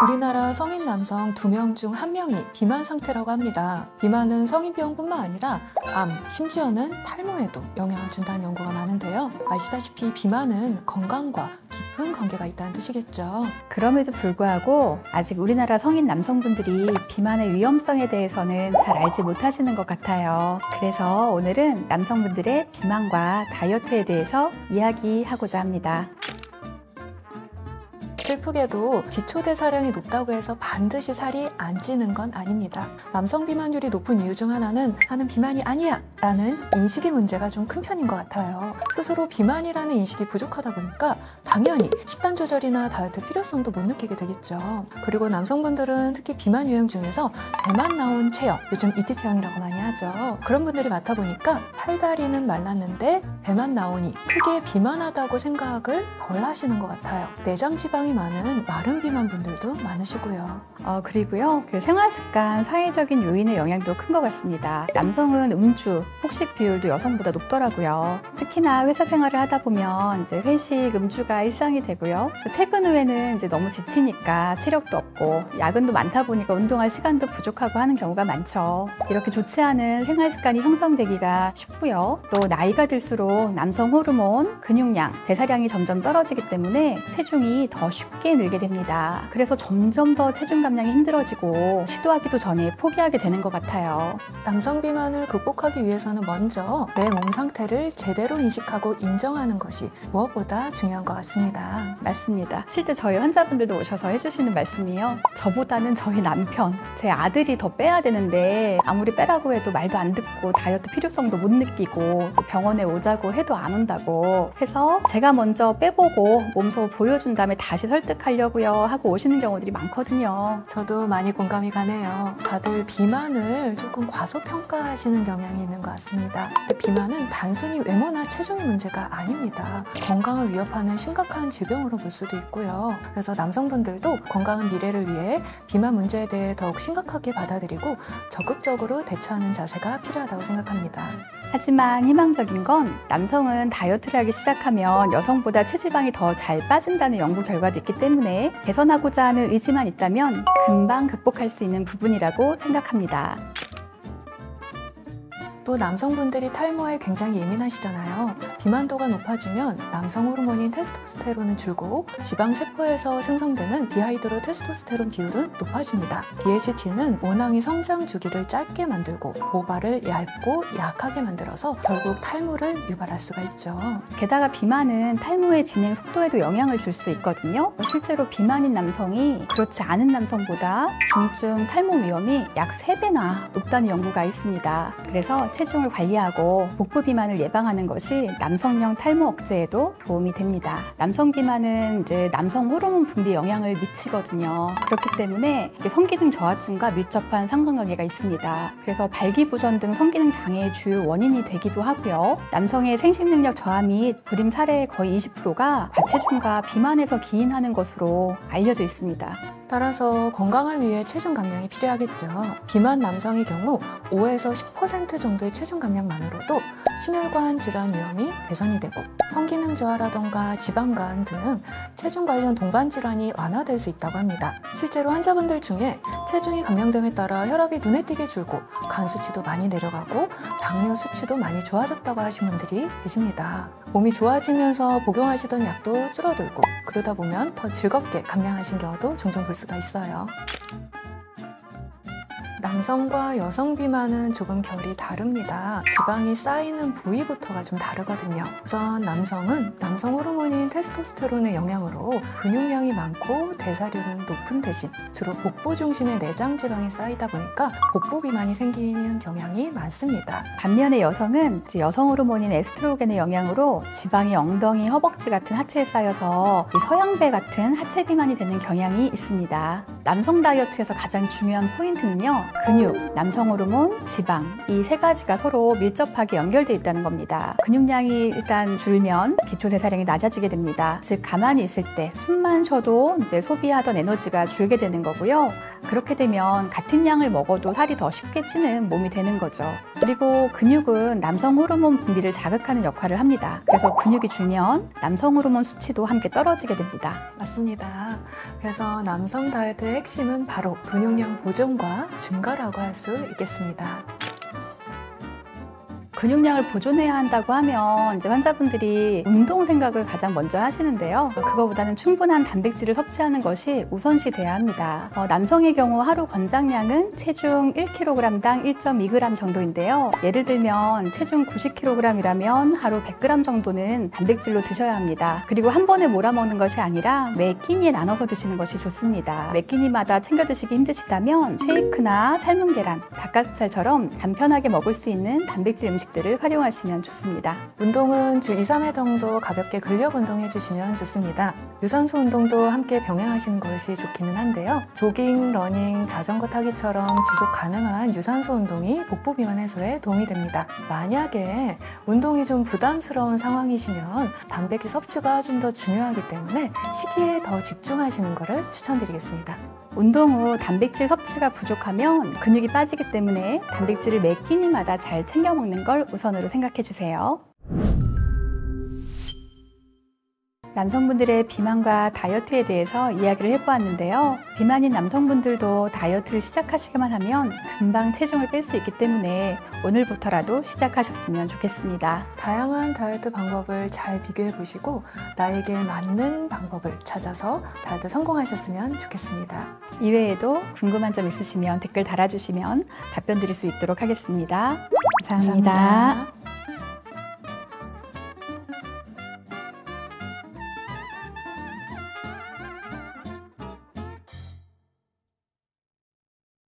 우리나라 성인 남성 2명 중 1명이 비만 상태라고 합니다. 비만은 성인병뿐만 아니라 암, 심지어는 탈모에도 영향을 준다는 연구가 많은데요. 아시다시피 비만은 건강과 깊은 관계가 있다는 뜻이겠죠. 그럼에도 불구하고 아직 우리나라 성인 남성분들이 비만의 위험성에 대해서는 잘 알지 못하시는 것 같아요. 그래서 오늘은 남성분들의 비만과 다이어트에 대해서 이야기하고자 합니다. 슬프게도 기초대사량이 높다고 해서 반드시 살이 안 찌는 건 아닙니다. 남성 비만율이 높은 이유 중 하나는 나는 비만이 아니야 라는 인식의 문제가 좀 큰 편인 것 같아요. 스스로 비만이라는 인식이 부족하다 보니까 당연히 식단 조절이나 다이어트 필요성도 못 느끼게 되겠죠. 그리고 남성분들은 특히 비만 유형 중에서 배만 나온 체형, 요즘 이티 체형이라고 많이 하죠. 그런 분들이 많다 보니까 팔다리는 말랐는데 배만 나오니 크게 비만하다고 생각을 덜 하시는 것 같아요. 내장 지방이 많은 마른 비만 분들도 많으시고요. 그리고요, 생활습관, 사회적인 요인의 영향도 큰 것 같습니다. 남성은 음주, 폭식 비율도 여성보다 높더라고요. 특히나 회사 생활을 하다 보면 이제 회식, 음주가 일상이 되고요. 퇴근 후에는 이제 너무 지치니까 체력도 없고 야근도 많다 보니까 운동할 시간도 부족하고 하는 경우가 많죠. 이렇게 좋지 않은 생활습관이 형성되기가 쉽고요. 또 나이가 들수록 남성 호르몬, 근육량, 대사량이 점점 떨어지기 때문에 체중이 더 쉽게 늘게 됩니다. 그래서 점점 더 체중 감량이 힘들어지고 시도하기도 전에 포기하게 되는 것 같아요. 남성 비만을 극복하기 위해서는 먼저 내 몸 상태를 제대로 인식하고 인정하는 것이 무엇보다 중요한 것 같습니다. 맞습니다. 실제 저희 환자분들도 오셔서 해주시는 말씀이요. 저보다는 저희 남편, 제 아들이 더 빼야 되는데 아무리 빼라고 해도 말도 안 듣고 다이어트 필요성도 못 느끼고 병원에 오자고 해도 안 온다고 해서 제가 먼저 빼보고 몸소 보여준 다음에 다시 설득하려고요 하고 오시는 경우들이 많거든요. 저도 많이 공감이 가네요. 다들 비만을 조금 과소평가하시는 경향이 있는 것 같습니다. 근데 비만은 단순히 외모나 체중 문제가 아닙니다. 건강을 위협하는 심각한 질병으로 볼 수도 있고요. 그래서 남성분들도 건강한 미래를 위해 비만 문제에 대해 더욱 심각하게 받아들이고 적극적으로 대처하는 자세가 필요하다고 생각합니다. 하지만 희망적인 건 남성은 다이어트를 하기 시작하면 여성보다 체지방이 더 잘 빠진다는 연구 결과도 있기 때문에 개선하고자 하는 의지만 있다면 금방 극복할 수 있는 부분이라고 생각합니다. 또 남성분들이 탈모에 굉장히 예민하시잖아요. 비만도가 높아지면 남성 호르몬인 테스토스테론은 줄고 지방세포에서 생성되는 디하이드로 테스토스테론 비율은 높아집니다. DHT는 모낭의 성장 주기를 짧게 만들고 모발을 얇고 약하게 만들어서 결국 탈모를 유발할 수가 있죠. 게다가 비만은 탈모의 진행 속도에도 영향을 줄 수 있거든요. 실제로 비만인 남성이 그렇지 않은 남성보다 중증 탈모 위험이 약 3배나 높다는 연구가 있습니다. 그래서 체중을 관리하고 복부 비만을 예방하는 것이 남성형 탈모 억제에도 도움이 됩니다. 남성 비만은 이제 남성 호르몬 분비에 영향을 미치거든요. 그렇기 때문에 성기능 저하증과 밀접한 상관관계가 있습니다. 그래서 발기부전 등 성기능 장애의 주요 원인이 되기도 하고요. 남성의 생식능력 저하 및 불임 사례의 거의 20%가 과체중과 비만에서 기인하는 것으로 알려져 있습니다. 따라서 건강을 위해 체중 감량이 필요하겠죠. 비만 남성의 경우 5에서 10% 정도의 체중 감량만으로도 심혈관 질환 위험이 개선이 되고 성기능 저하라던가 지방간 등 체중 관련 동반 질환이 완화될 수 있다고 합니다. 실제로 환자분들 중에 체중이 감량됨에 따라 혈압이 눈에 띄게 줄고 간 수치도 많이 내려가고 당뇨 수치도 많이 좋아졌다고 하신 분들이 계십니다. 몸이 좋아지면서 복용하시던 약도 줄어들고 그러다 보면 더 즐겁게 감량하신 경우도 종종 볼 수가 있어요. 남성과 여성 비만은 조금 결이 다릅니다. 지방이 쌓이는 부위부터가 좀 다르거든요. 우선 남성은 남성 호르몬인 테스토스테론의 영향으로 근육량이 많고 대사율은 높은 대신 주로 복부 중심의 내장 지방이 쌓이다 보니까 복부 비만이 생기는 경향이 많습니다. 반면에 여성은 여성 호르몬인 에스트로겐의 영향으로 지방이 엉덩이, 허벅지 같은 하체에 쌓여서 서양배 같은 하체 비만이 되는 경향이 있습니다. 남성 다이어트에서 가장 중요한 포인트는요, 근육, 남성 호르몬, 지방 이 3가지가 서로 밀접하게 연결되어 있다는 겁니다. 근육량이 일단 줄면 기초대사량이 낮아지게 됩니다. 즉 가만히 있을 때 숨만 쉬어도 이제 소비하던 에너지가 줄게 되는 거고요. 그렇게 되면 같은 양을 먹어도 살이 더 쉽게 찌는 몸이 되는 거죠. 그리고 근육은 남성 호르몬 분비를 자극하는 역할을 합니다. 그래서 근육이 줄면 남성 호르몬 수치도 함께 떨어지게 됩니다. 맞습니다. 그래서 남성 다이어트의 핵심은 바로 근육량 보존과 증가라고 할 수 있겠습니다. 근육량을 보존해야 한다고 하면 이제 환자분들이 운동 생각을 가장 먼저 하시는데요. 그거보다는 충분한 단백질을 섭취하는 것이 우선시 돼야 합니다. 남성의 경우 하루 권장량은 체중 1kg당 1.2g 정도인데요. 예를 들면 체중 90kg이라면 하루 100g 정도는 단백질로 드셔야 합니다. 그리고 한 번에 몰아먹는 것이 아니라 매 끼니에 나눠서 드시는 것이 좋습니다. 매 끼니마다 챙겨 드시기 힘드시다면 쉐이크나 삶은 계란, 닭가슴살처럼 간편하게 먹을 수 있는 단백질 음식들을 활용하시면 좋습니다. 운동은 주 2, 3회 정도 가볍게 근력 운동해 주시면 좋습니다. 유산소 운동도 함께 병행하시는 것이 좋기는 한데요. 조깅, 러닝, 자전거 타기처럼 지속 가능한 유산소 운동이 복부 비만 해소에 도움이 됩니다. 만약에 운동이 좀 부담스러운 상황이시면 단백질 섭취가 좀 더 중요하기 때문에 식이에 더 집중하시는 것을 추천드리겠습니다. 운동 후 단백질 섭취가 부족하면 근육이 빠지기 때문에 단백질을 매 끼니마다 잘 챙겨 먹는 걸 우선으로 생각해 주세요. 남성분들의 비만과 다이어트에 대해서 이야기를 해보았는데요. 비만인 남성분들도 다이어트를 시작하시기만 하면 금방 체중을 뺄 수 있기 때문에 오늘부터라도 시작하셨으면 좋겠습니다. 다양한 다이어트 방법을 잘 비교해 보시고 나에게 맞는 방법을 찾아서 다이어트 성공하셨으면 좋겠습니다. 이외에도 궁금한 점 있으시면 댓글 달아주시면 답변 드릴 수 있도록 하겠습니다. 감사합니다.